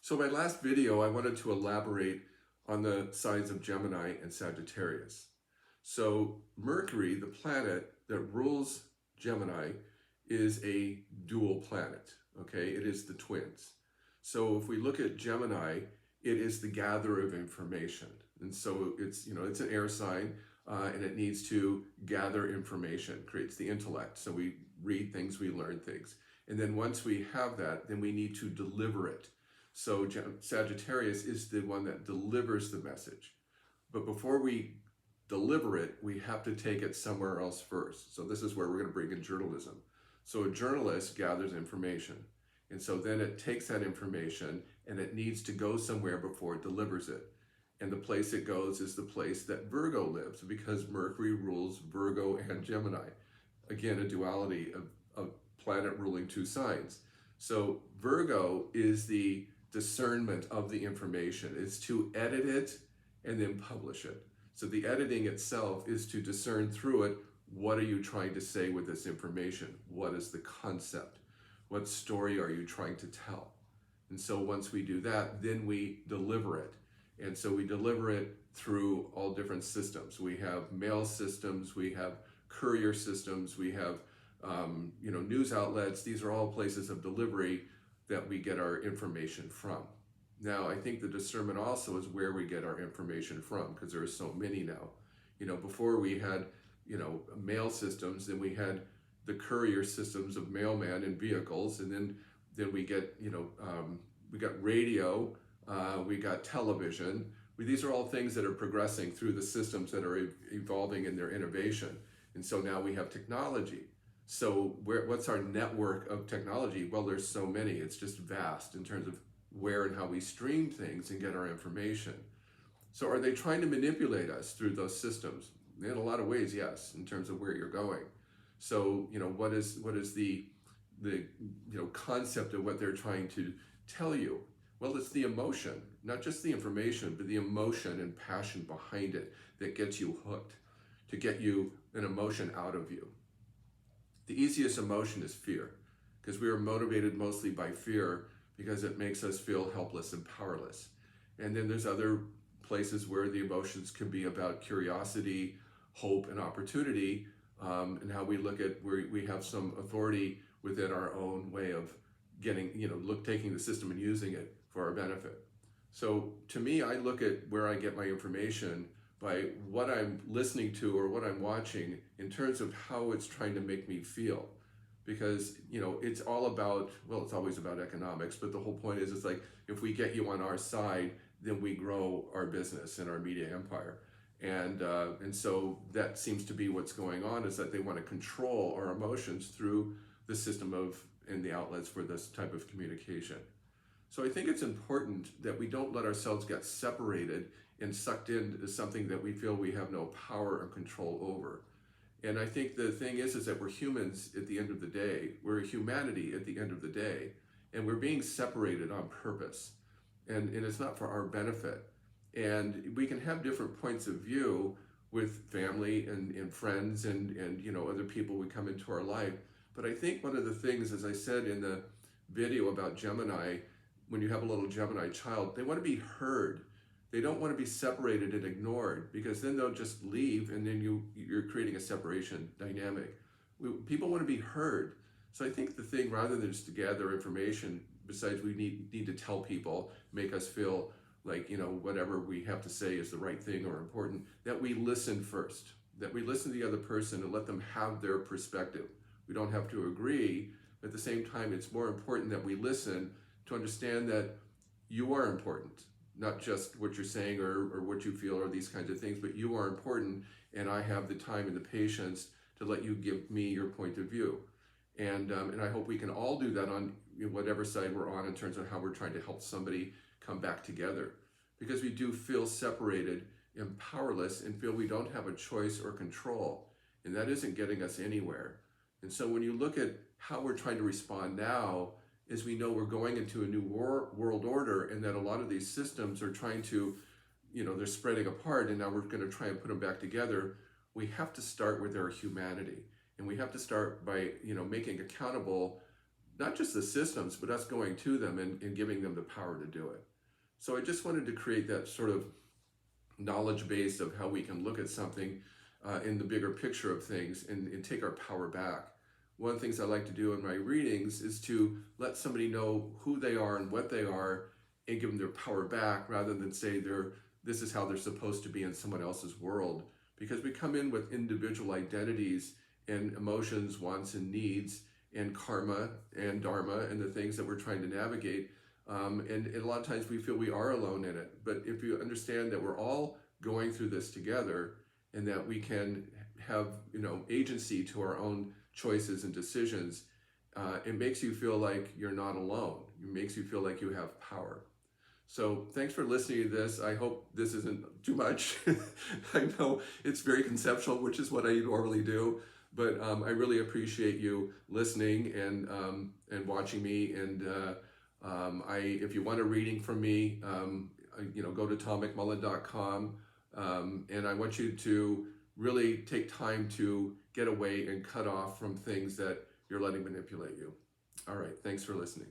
So my last video, I wanted to elaborate on the signs of Gemini and Sagittarius. So Mercury, the planet that rules Gemini, is a dual planet, okay? It is the twins. So if we look at Gemini, it is the gatherer of information. And so it's an air sign, and it needs to gather information, creates the intellect. So we read things, we learn things. And then once we have that, then we need to deliver it. So Sagittarius is the one that delivers the message. But before we deliver it, we have to take it somewhere else first. So this is where we're going to bring in journalism. So a journalist gathers information. And so then it takes that information and it needs to go somewhere before it delivers it. And the place it goes is the place that Virgo lives, because Mercury rules Virgo and Gemini. Again, a duality of planet ruling two signs. So Virgo is the discernment of the information. It's to edit it and then publish it. So the editing itself is to discern through it, what are you trying to say with this information? What is the concept? What story are you trying to tell? And so once we do that, then we deliver it. And so we deliver it through all different systems. We have mail systems, we have courier systems, we have news outlets. These are all places of delivery that we get our information from. Now, I think the discernment also is where we get our information from, because there are so many now. Before we had, mail systems, then we had the courier systems of mailman and vehicles, and then we get, we got radio, we got television. These are all things that are progressing through the systems that are evolving in their innovation. And so now we have technology. So what's our network of technology? Well, there's so many. It's just vast in terms of where and how we stream things and get our information. So are they trying to manipulate us through those systems? In a lot of ways, yes, in terms of where you're going. So, what is the concept of what they're trying to tell you? Well, it's the emotion, not just the information, but the emotion and passion behind it that gets you hooked, to get you an emotion out of you. The easiest emotion is fear, because we are motivated mostly by fear because it makes us feel helpless and powerless. And then there's other places where the emotions can be about curiosity, hope, and opportunity, and how we look at where we have some authority within our own way of getting, taking the system and using it for our benefit. So to me, I look at where I get my information by what I'm listening to or what I'm watching in terms of how it's trying to make me feel. Because, it's all about, well, it's always about economics, but the whole point is, it's like, if we get you on our side, then we grow our business and our media empire. And so that seems to be what's going on, is that they want to control our emotions through the system and the outlets for this type of communication. So I think it's important that we don't let ourselves get separated and sucked into something that we feel we have no power or control over. And I think the thing is that we're humans at the end of the day. We're humanity at the end of the day. And we're being separated on purpose. And it's not for our benefit. And we can have different points of view with family and friends and other people we come into our life. But I think one of the things, as I said in the video about Gemini, when you have a little Gemini child, they want to be heard. They don't want to be separated and ignored, because then they'll just leave, and then you're creating a separation dynamic. People want to be heard. So I think the thing, rather than just to gather information, besides we need to tell people, make us feel like, whatever we have to say is the right thing or important, that we listen first, that we listen to the other person and let them have their perspective. We don't have to agree, but at the same time, it's more important that we listen to understand that you are important. Not just what you're saying or what you feel or these kinds of things, but you are important, and I have the time and the patience to let you give me your point of view. And I hope we can all do that on whatever side we're on in terms of how we're trying to help somebody come back together. Because we do feel separated and powerless and feel we don't have a choice or control, and that isn't getting us anywhere. And so when you look at how we're trying to respond now, is we know we're going into a new world order, and that a lot of these systems are trying to, they're spreading apart, and now we're going to try and put them back together. We have to start with our humanity, and we have to start by, making accountable not just the systems, but us going to them and giving them the power to do it. So I just wanted to create that sort of knowledge base of how we can look at something in the bigger picture of things and take our power back. One of the things I like to do in my readings is to let somebody know who they are and what they are and give them their power back, rather than say this is how they're supposed to be in someone else's world. Because we come in with individual identities and emotions, wants and needs, and karma and dharma and the things that we're trying to navigate. And a lot of times we feel we are alone in it. But if you understand that we're all going through this together, and that we can have, agency to our own choices and decisions, it makes you feel like you're not alone. It makes you feel like you have power. So thanks for listening to this. I hope this isn't too much. I know it's very conceptual, which is what I normally do, but I really appreciate you listening and watching me. And if you want a reading from me, go to tommcmullen.com. And I want you to really take time to get away and cut off from things that you're letting manipulate you. All right. Thanks for listening.